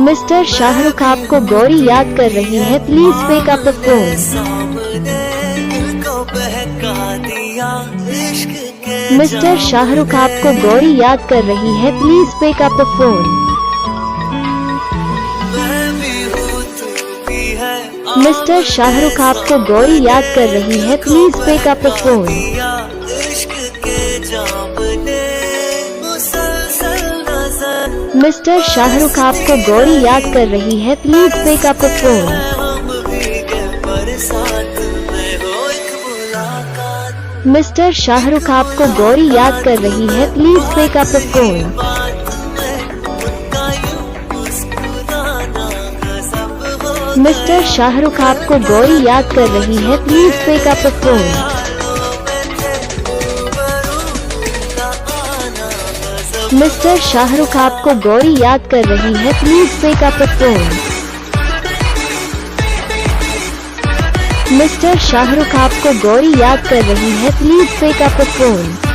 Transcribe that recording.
Mister Shahrukh आपको गौरी याद कर रही है, please pick up the phone. Mister Shahrukh आपको गौरी याद कर रही है, please pick up the phone. Mister Shahrukh आपको गौरी याद कर रही है, please pick up the phone. Mister Shahrukh आपको गौरी याद कर रही है, please pick up the phone. Mister Shahrukh आपको गौरी याद कर रही है, please pick up the phone. Mister Shahrukh आपको गौरी याद कर रही है, please pick up the phone. Mister Shahrukh आपको गौरी याद कर रही है, please pick up the phone. Mister Shahrukh आपको गौरी याद कर रही है, please pick up the phone.